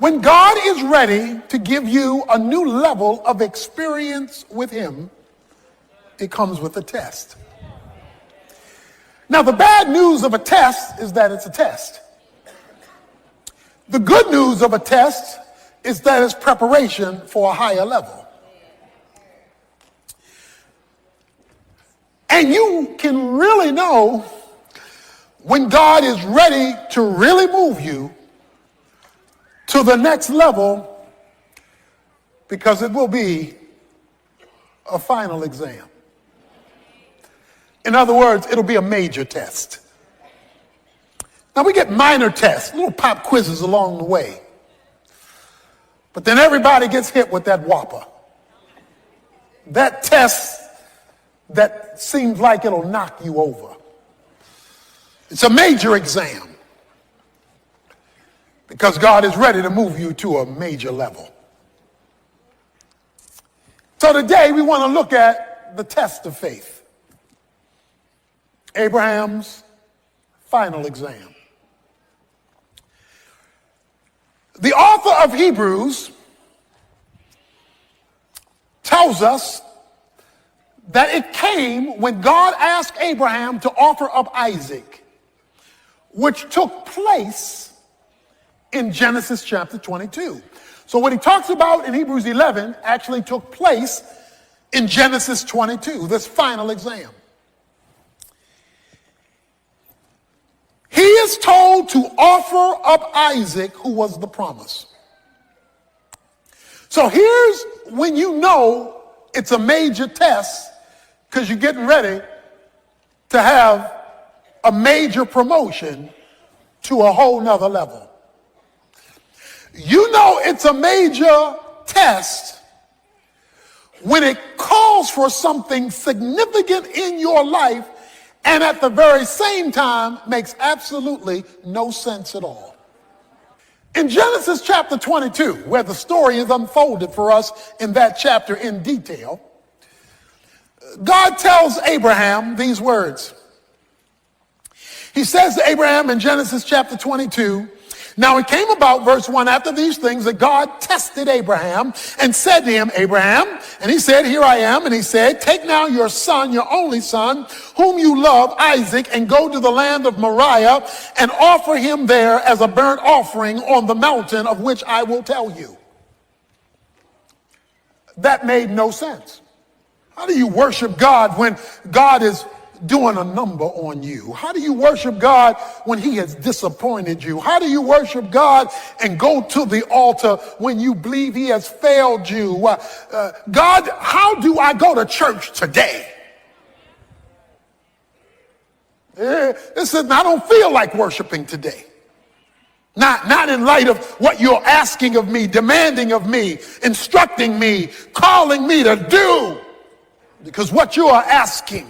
When God is ready to give you a new level of experience with him, it comes with a test. Now, the bad news of a test is that it's a test. The good news of a test is that it's preparation for a higher level. And you can really know when God is ready to really move you to the next level, because it will be a final exam. In other words, it'll be a major test. Now, we get minor tests, little pop quizzes along the way. But then everybody gets hit with that whopper. That test that seems like it'll knock you over. It's a major exam, because God is ready to move you to a major level. So today we want to look at the test of faith. Abraham's final exam. The author of Hebrews tells us that it came when God asked Abraham to offer up Isaac, which took place in Genesis chapter 22. So what he talks about in Hebrews 11 actually took place in Genesis 22, this final exam. He is told to offer up Isaac, who was the promise. So here's when you know it's a major test, because you're getting ready to have a major promotion to a whole nother level. You know it's a major test when it calls for something significant in your life and at the very same time makes absolutely no sense at all. In Genesis chapter 22, where the story is unfolded for us in that chapter in detail, God tells Abraham these words. He says to Abraham in Genesis chapter 22, now it came about, verse 1, after these things that God tested Abraham and said to him, Abraham, and he said, here I am. And he said, take now your son, your only son, whom you love, Isaac, and go to the land of Moriah and offer him there as a burnt offering on the mountain of which I will tell you. That made no sense. How do you worship God when God is doing a number on you? How do you worship God when he has disappointed you? How do you worship God and go to the altar when you believe he has failed you? God, how do I go to church today? Listen, I don't feel like worshiping today. Not in light of what you're asking of me, demanding of me, instructing me, calling me to do. Because what you are asking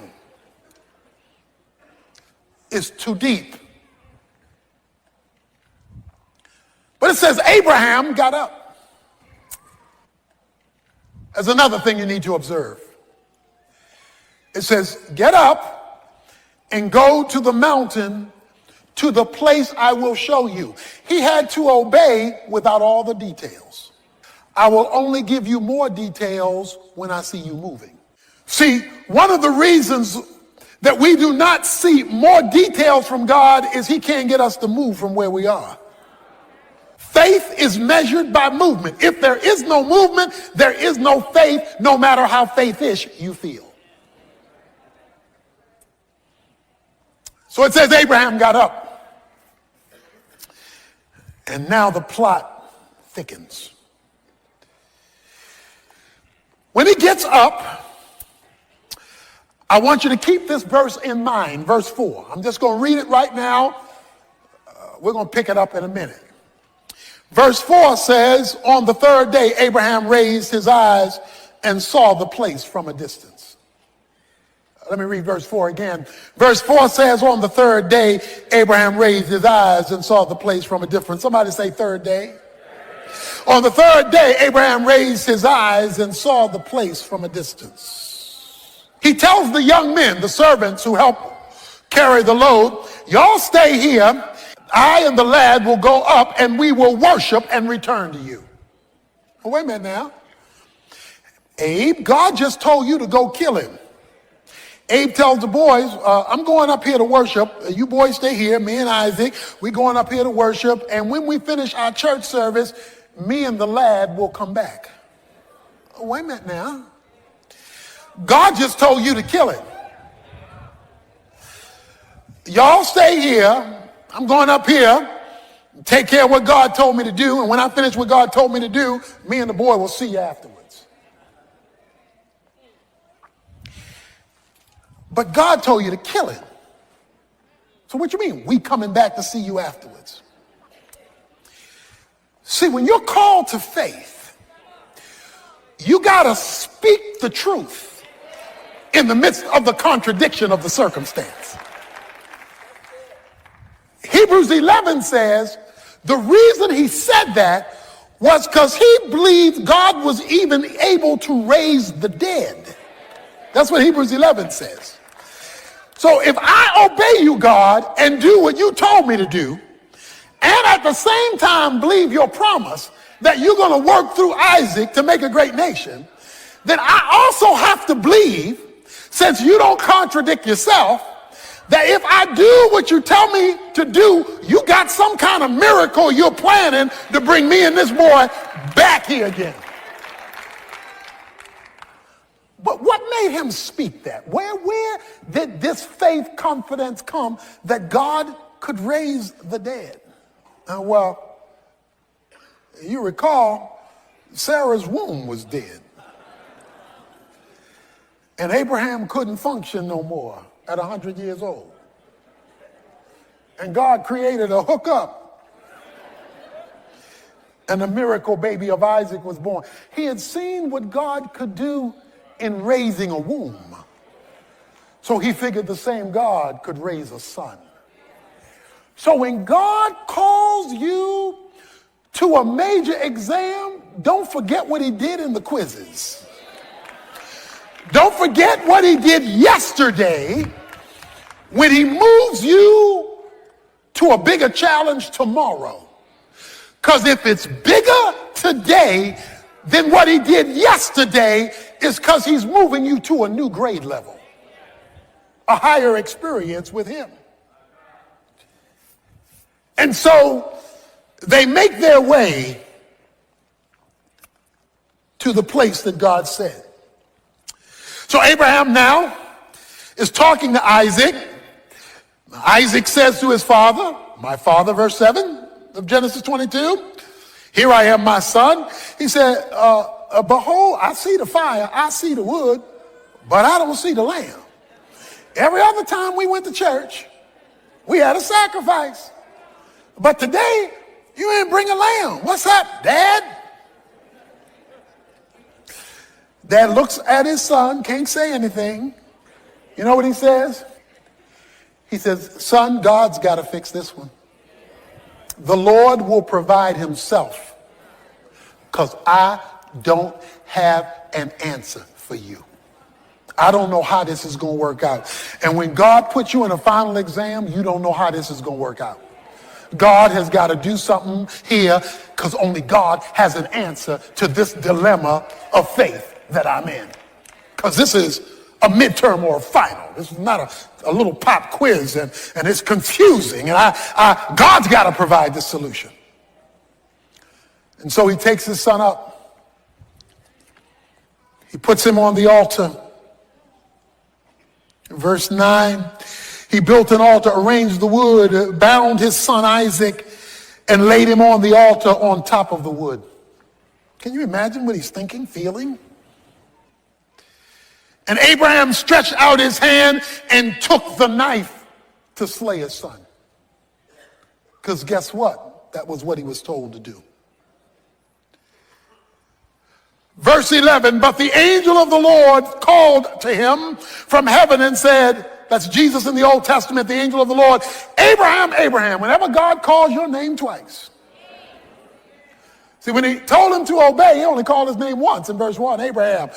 is too deep. But it says Abraham got up. There's another thing you need to observe. It says, get up and go to the mountain, to the place I will show you. He had to obey without all the details. I will only give you more details when I see you moving. See, one of the reasons that we do not see more details from God is he can't get us to move from where we are. Faith is measured by movement. If there is no movement, there is no faith, no matter how faith-ish you feel. So it says Abraham got up. And now the plot thickens. When he gets up, I want you to keep this verse in mind, verse 4. I'm just going to read it right now. We're going to pick it up in a minute. Verse 4 says, on the third day, Abraham raised his eyes and saw the place from a distance. Let me read verse 4 again. Verse 4 says, on the third day, Abraham raised his eyes and saw the place from a distance. Somebody say third day. On the third day, Abraham raised his eyes and saw the place from a distance. He tells the young men, the servants who help carry the load, y'all stay here. I and the lad will go up and we will worship and return to you. Oh, wait a minute now. Abe, God just told you to go kill him. Abe tells the boys, I'm going up here to worship. You boys stay here, me and Isaac. We're going up here to worship. And when we finish our church service, me and the lad will come back. Oh, wait a minute now. God just told you to kill him. Y'all stay here. I'm going up here, take care of what God told me to do. And when I finish what God told me to do, me and the boy will see you afterwards. But God told you to kill him. So what you mean? We coming back to see you afterwards. See, when you're called to faith, you got to speak the truth in the midst of the contradiction of the circumstance. Hebrews 11 says the reason he said that was because he believed God was even able to raise the dead. That's what Hebrews 11 says. So if I obey you, God, and do what you told me to do, and at the same time believe your promise that you're going to work through Isaac to make a great nation, then I also have to believe, since you don't contradict yourself, that if I do what you tell me to do, you got some kind of miracle you're planning to bring me and this boy back here again. But what made him speak that? Where did this faith confidence come that God could raise the dead? Well, you recall, Sarah's womb was dead. And Abraham couldn't function no more at 100 years old. And God created a hookup. And the miracle baby of Isaac was born. He had seen what God could do in raising a womb. So he figured the same God could raise a son. So when God calls you to a major exam, don't forget what he did in the quizzes. Don't forget what he did yesterday when he moves you to a bigger challenge tomorrow. Because if it's bigger today than what he did yesterday, it's because he's moving you to a new grade level, a higher experience with him. And so they make their way to the place that God said. So Abraham now is talking to Isaac. Isaac says to his father, my father, verse 7 of Genesis 22, here I am, my son. He said, behold, I see the fire, I see the wood, but I don't see the lamb. Every other time we went to church, we had a sacrifice. But today, you ain't bring a lamb. What's up, Dad? Dad looks at his son, can't say anything. You know what he says? He says, son, God's got to fix this one. The Lord will provide himself, because I don't have an answer for you. I don't know how this is going to work out. And when God puts you in a final exam, you don't know how this is going to work out. God has got to do something here, because only God has an answer to this dilemma of faith that I'm in. Because this is a midterm or a final. This is not a little pop quiz, and it's confusing. And God's got to provide the solution. And so he takes his son up. He puts him on the altar. Verse 9, he built an altar, arranged the wood, bound his son Isaac, and laid him on the altar on top of the wood. Can you imagine what he's thinking, feeling? And Abraham stretched out his hand and took the knife to slay his son. Because guess what? That was what he was told to do. Verse 11, but the angel of the Lord called to him from heaven and said, that's Jesus in the Old Testament, the angel of the Lord, Abraham, Abraham. Whenever God calls your name twice. See, when he told him to obey, he only called his name once in verse 1, Abraham.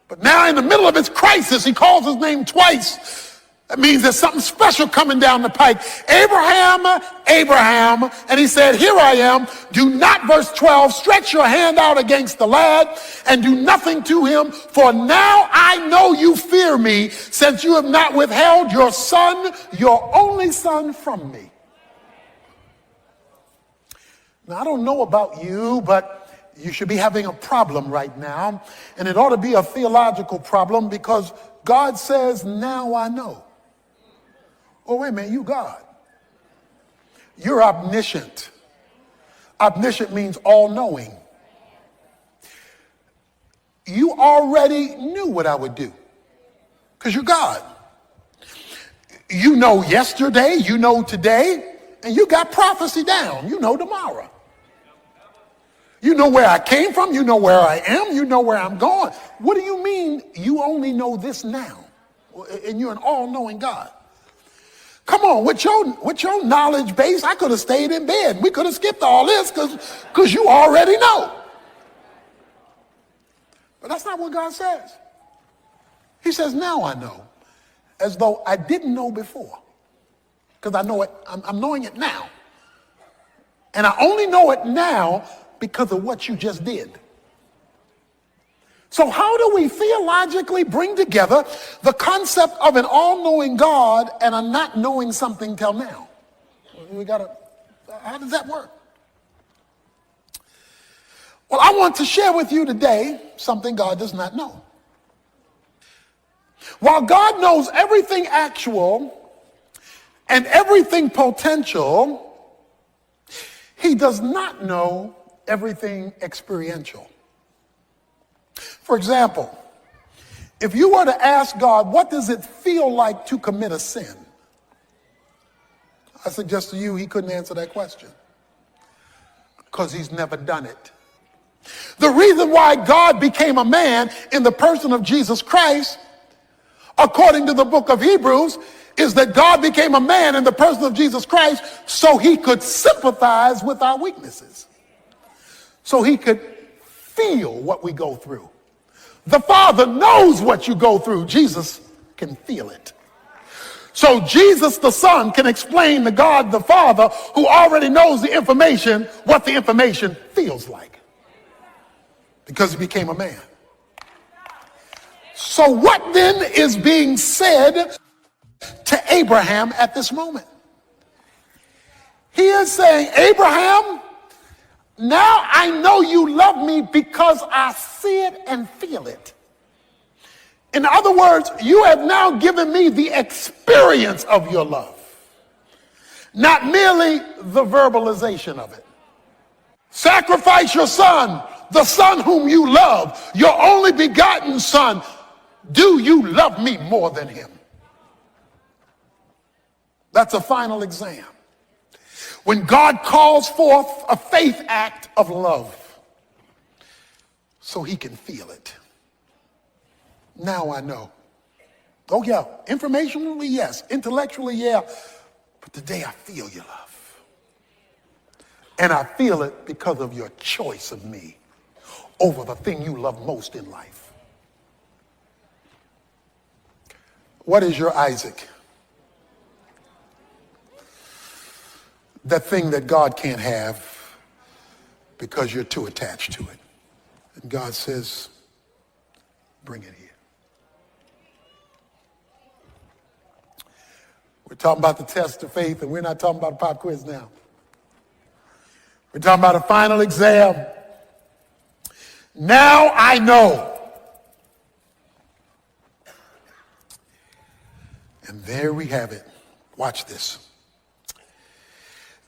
But now in the middle of his crisis, he calls his name twice. That means there's something special coming down the pike. Abraham, Abraham, and he said, here I am. Do not, verse 12, stretch your hand out against the lad and do nothing to him, for now I know you fear me, since you have not withheld your son, your only son, from me. Now, I don't know about you, but you should be having a problem right now, and it ought to be a theological problem, because God says, now I know. Oh, wait a minute, you God. You're omniscient. Omniscient means all-knowing. You already knew what I would do, because you're God. You know yesterday, you know today, and you got prophecy down. You know tomorrow. You know where I came from, you know where I am, you know where I'm going. What do you mean you only know this now? And you're an all-knowing God. Come on, with your knowledge base, I could have stayed in bed. We could have skipped all this because you already know. But that's not what God says. He says, now I know, as though I didn't know before. Because I know it, I'm knowing it now. And I only know it now because of what you just did. So how do we theologically bring together the concept of an all-knowing God and a not knowing something till now? How does that work? Well, I want to share with you today something God does not know. While God knows everything actual and everything potential, he does not know everything experiential. For example, if you were to ask God, what does it feel like to commit a sin? I suggest to you he couldn't answer that question, because he's never done it. The reason why God became a man in the person of Jesus Christ, according to the book of Hebrews, is that God became a man in the person of Jesus Christ so he could sympathize with our weaknesses, so he could feel what we go through. The Father knows what you go through. Jesus can feel it. So Jesus the Son can explain to God the Father, who already knows the information, what the information feels like, because he became a man. So what then is being said to Abraham at this moment? He is saying, Abraham, now I know you love me because I see it and feel it. In other words, you have now given me the experience of your love, not merely the verbalization of it. Sacrifice your son, the son whom you love, your only begotten son. Do you love me more than him? That's a final exam. When God calls forth a faith act of love so he can feel it. Now I know. Oh yeah, informationally, yes. Intellectually, yeah. But today I feel your love. And I feel it because of your choice of me over the thing you love most in life. What is your Isaac? That thing that God can't have because you're too attached to it. And God says, bring it here. We're talking about the test of faith, and we're not talking about a pop quiz now. We're talking about a final exam. Now I know. And there we have it. Watch this.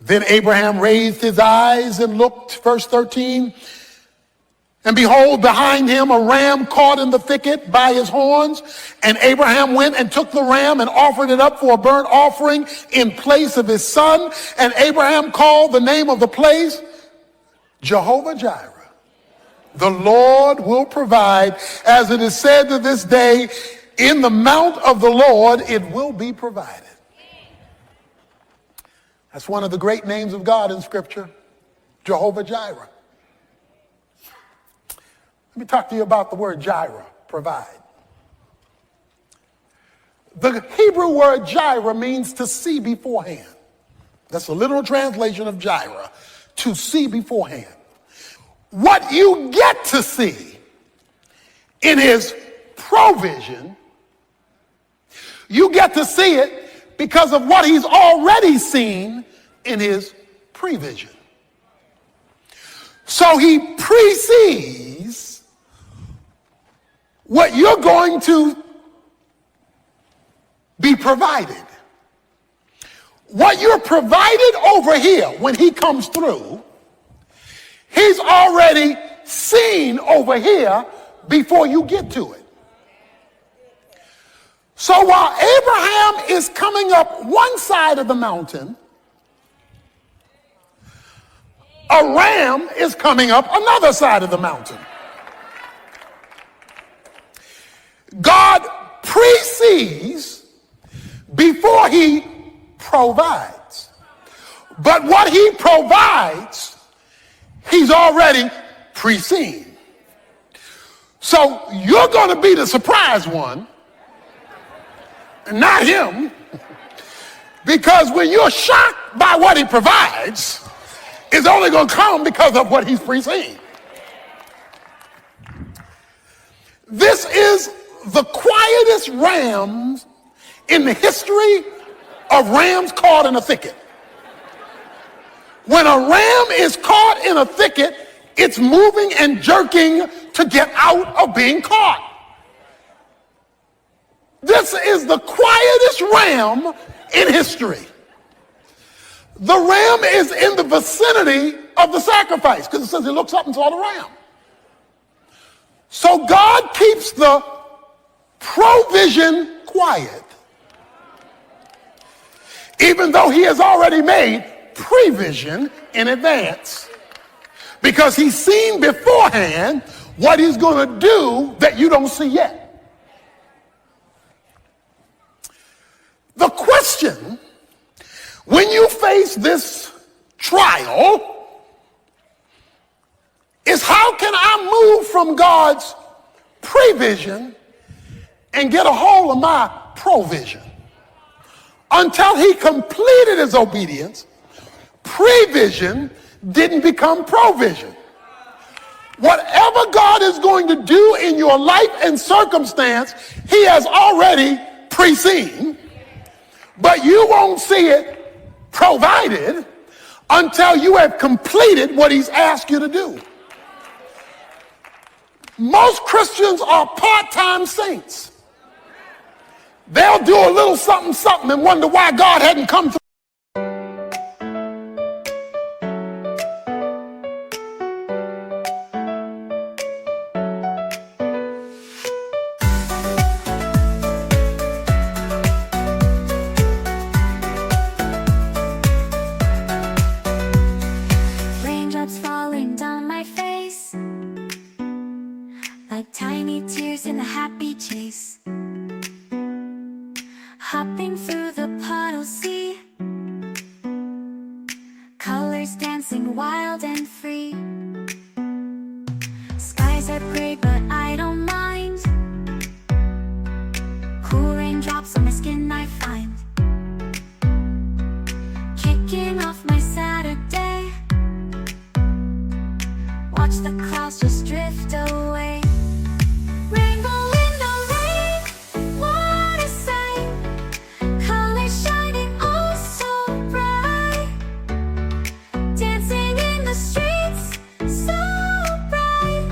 Then Abraham raised his eyes and looked, verse 13, and behold, behind him a ram caught in the thicket by his horns. And Abraham went and took the ram and offered it up for a burnt offering in place of his son. And Abraham called the name of the place Jehovah Jireh. The Lord will provide, as it is said to this day, in the mount of the Lord it will be provided. That's one of the great names of God in Scripture, Jehovah Jireh. Let me talk to you about the word Jireh, provide. The Hebrew word Jireh means to see beforehand. That's a literal translation of Jireh, to see beforehand. What you get to see in his provision, you get to see it because of what he's already seen in his prevision. So he precedes what you're going to be provided. What you're provided over here when he comes through, he's already seen over here before you get to it. So while Abraham is coming up one side of the mountain, a ram is coming up another side of the mountain. God precedes before he provides. But what he provides, he's already pre-seen. So you're going to be the surprise one, not him, because when you're shocked by what he provides, it's only going to come because of what he's pre-seen. This is the quietest ram in the history of rams caught in a thicket. When a ram is caught in a thicket, it's moving and jerking to get out of being caught. This is the quietest ram in history. The ram is in the vicinity of the sacrifice because it says he looks up and saw the ram. So God keeps the provision quiet, even though he has already made prevision in advance, because he's seen beforehand what he's going to do that you don't see yet. The question, when you face this trial, is how can I move from God's prevision and get a hold of my provision? Until he completed his obedience, prevision didn't become provision. Whatever God is going to do in your life and circumstance, he has already pre-seen, but you won't see it provided until you have completed what he's asked you to do. Most Christians are part-time saints. They'll do a little something, something and wonder why God hadn't come through. Raindrops falling down my face, like tiny tears in a happy chase. Hopping through the puddle sea, colors dancing wild and free. Skies are gray but I don't mind. Cool raindrops on my skin I find. Kicking off my Saturday, watch the clouds just drift away. Rainbow in the rain, what a sight. Colors shining oh so bright. Dancing in the streets so bright.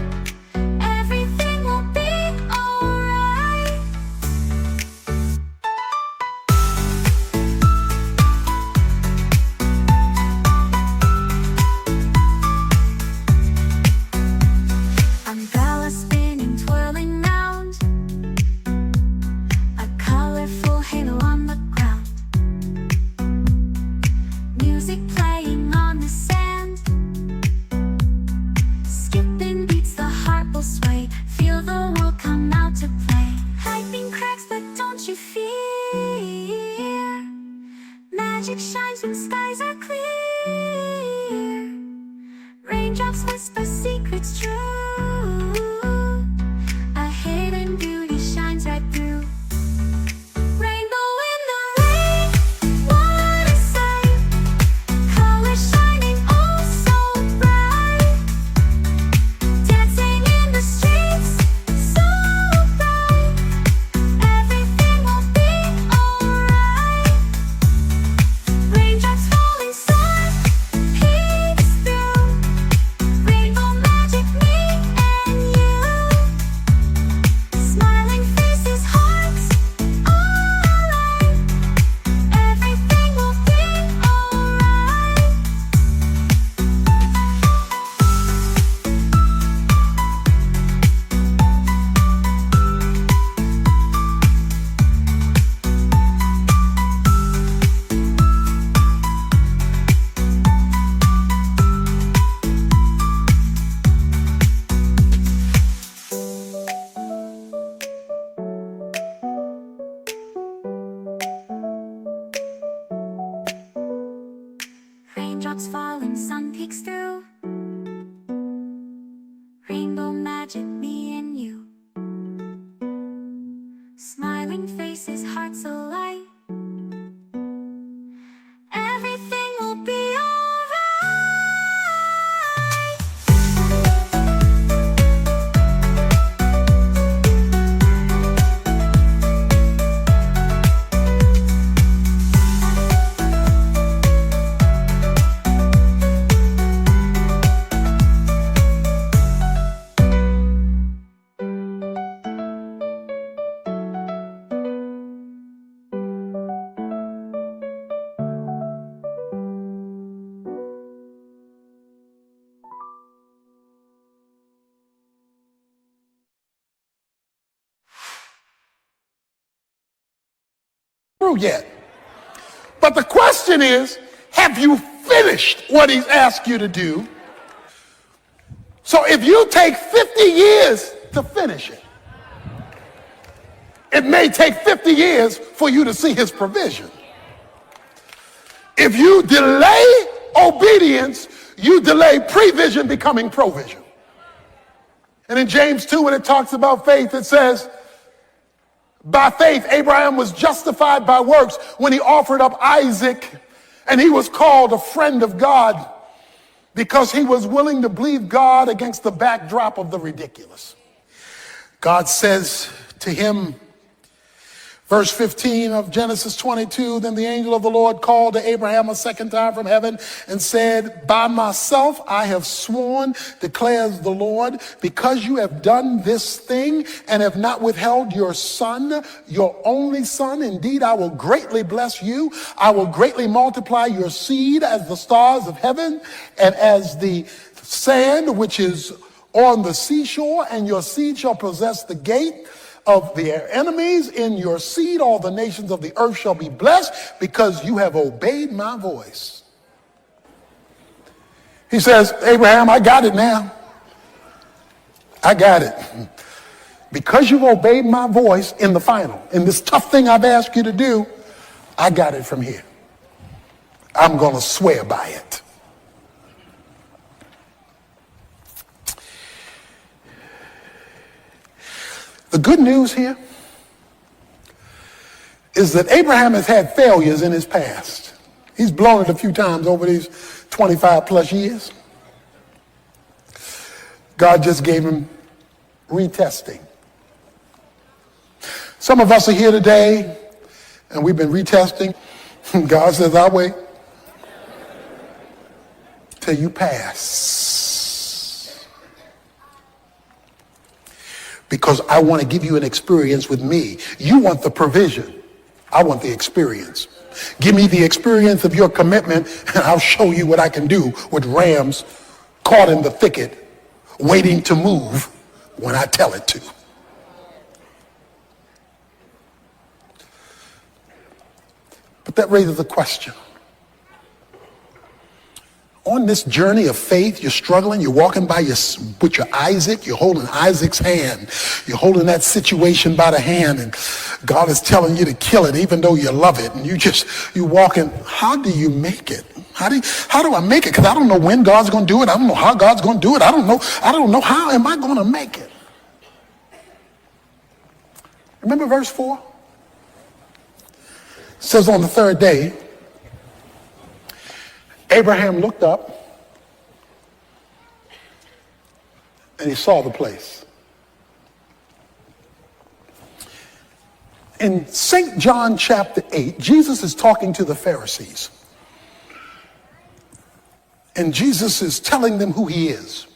Everything will be alright. Umbrella spinning, twirling round. A colorful halo on the ground. Music playing on the sand. Skipping beats, the heart will sway. Feel the world come out to play. Lightning cracks, but don't you fear. Magic shines when skies are clear. Raindrops whisper secrets true. A hidden beauty shines right through. Rain Rainbow magic, me and you. Smiling faces, hearts alight. Everything will be alright. Through yet. But the question is, have you finished what he's asked you to do? So if you take 50 years to finish it, it may take 50 years for you to see his provision. If you delay obedience, you delay prevision becoming provision. And in James 2, when it talks about faith, it says, by faith, Abraham was justified by works when he offered up Isaac, and he was called a friend of God because he was willing to believe God against the backdrop of the ridiculous. God says to him, verse 15 of Genesis 22, then the angel of the Lord called to Abraham a second time from heaven and said, by myself I have sworn, declares the Lord, because you have done this thing and have not withheld your son, your only son. Indeed, I will greatly bless you. I will greatly multiply your seed as the stars of heaven and as the sand which is on the seashore, and your seed shall possess the gate of their enemies. In your seed all the nations of the earth shall be blessed, because you have obeyed my voice. He says, Abraham, I got it now. I got it. Because you've obeyed my voice in the final, in this tough thing I've asked you to do, I got it from here. I'm going to swear by it. The good news here is that Abraham has had failures in his past. He's blown it a few times over these 25 plus years. God just gave him retesting. Some of us are here today and we've been retesting. God says, I'll wait till you pass. Because I want to give you an experience with me. You want the provision. I want the experience. Give me the experience of your commitment, and I'll show you what I can do with rams caught in the thicket, waiting to move when I tell it to. But that raises a question. On this journey of faith, you're struggling, you're walking by with your Isaac, you're holding Isaac's hand. You're holding that situation by the hand, and God is telling you to kill it even though you love it. And you're walking, how do you make it? How do I make it? Because I don't know when God's going to do it. I don't know how God's going to do it. I don't know how am I going to make it? Remember verse 4? It says on the third day, Abraham looked up and he saw the place. In St. John chapter 8, Jesus is talking to the Pharisees. And Jesus is telling them who he is.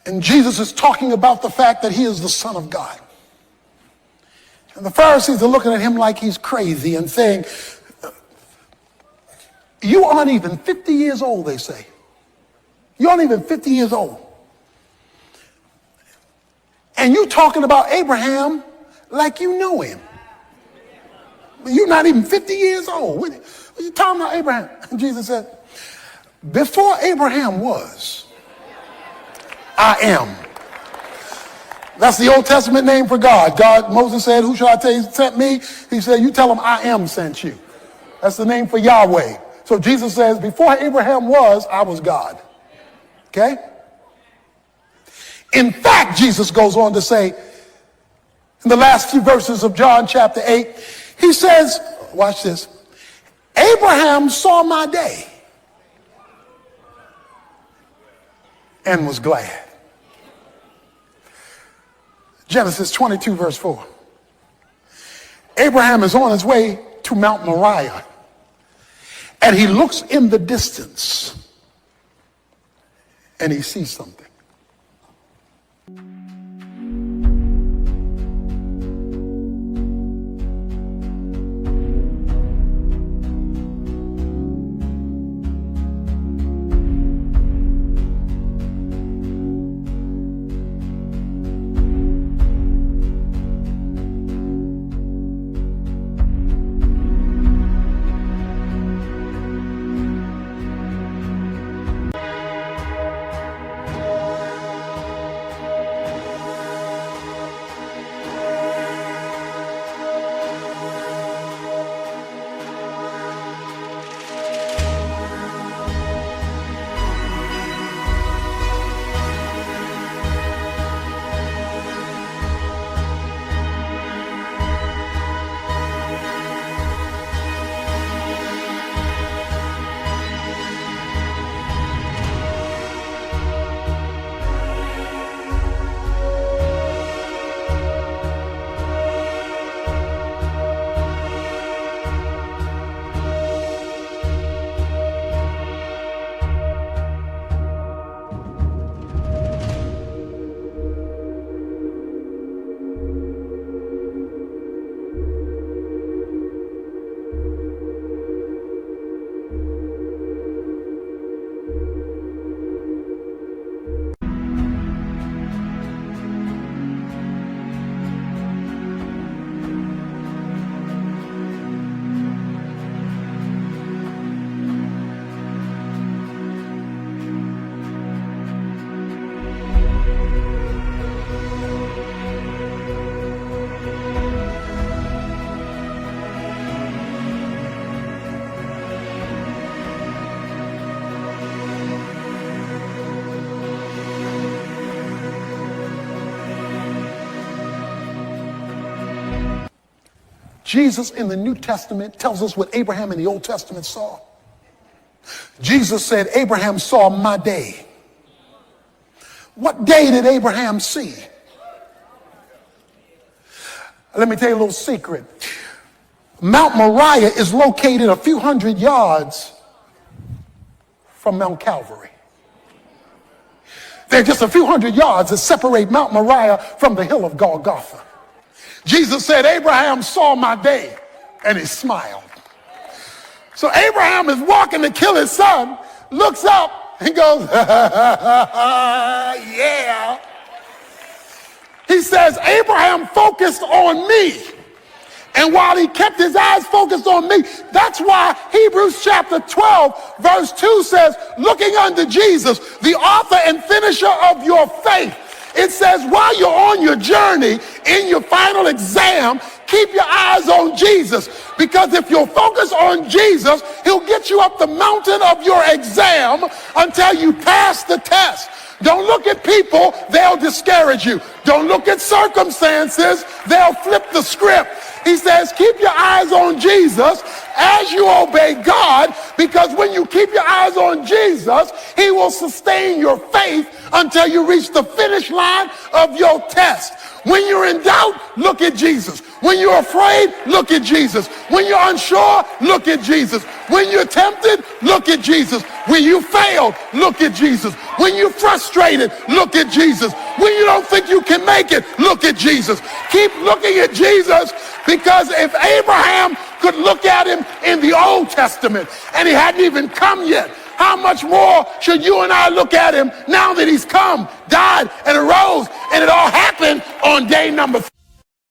And Jesus is talking about the fact that he is the Son of God. And the Pharisees are looking at him like he's crazy and saying, you aren't even 50 years old, they say. You aren't even 50 years old. And you're talking about Abraham like you know him. You're not even 50 years old. What are you talking about Abraham? And Jesus said, before Abraham was, I am. That's the Old Testament name for God. Moses said, who shall I tell you sent me? He said, you tell him I am sent you. That's the name for Yahweh. So Jesus says, before Abraham was, I was God. Okay? In fact, Jesus goes on to say, in the last few verses of John chapter 8, he says, watch this, Abraham saw my day and was glad. Genesis 22 verse 4. Abraham is on his way to Mount Moriah, and he looks in the distance and he sees something. Jesus in the New Testament tells us what Abraham in the Old Testament saw. Jesus said, Abraham saw my day. What day did Abraham see? Let me tell you a little secret. Mount Moriah is located a few hundred yards from Mount Calvary. There are just a few hundred yards that separate Mount Moriah from the hill of Golgotha. Jesus said, Abraham saw my day, and he smiled. So Abraham is walking to kill his son, looks up and goes, yeah. He says, Abraham focused on me. And while he kept his eyes focused on me, that's why Hebrews chapter 12, verse 2 says, looking unto Jesus, the author and finisher of your faith. It says, while you're on your journey, in your final exam, keep your eyes on Jesus. Because if you'll focus on Jesus, he'll get you up the mountain of your exam until you pass the test. Don't look at people, they'll discourage you. Don't look at circumstances, they'll flip the script. He says, keep your eyes on Jesus as you obey God, because when you keep your eyes on Jesus, he will sustain your faith until you reach the finish line of your test. When you're in doubt, look at Jesus. When you're afraid, look at Jesus. When you're unsure, look at Jesus. When you're tempted, look at Jesus. When you failed, look at Jesus. When you're frustrated, look at Jesus. When you don't think you can make it, look at Jesus. Keep looking at Jesus, because if Abraham could look at him in the Old Testament and he hadn't even come yet, how much more should you and I look at him now that he's come, died, and arose, and it all happened on day number 3?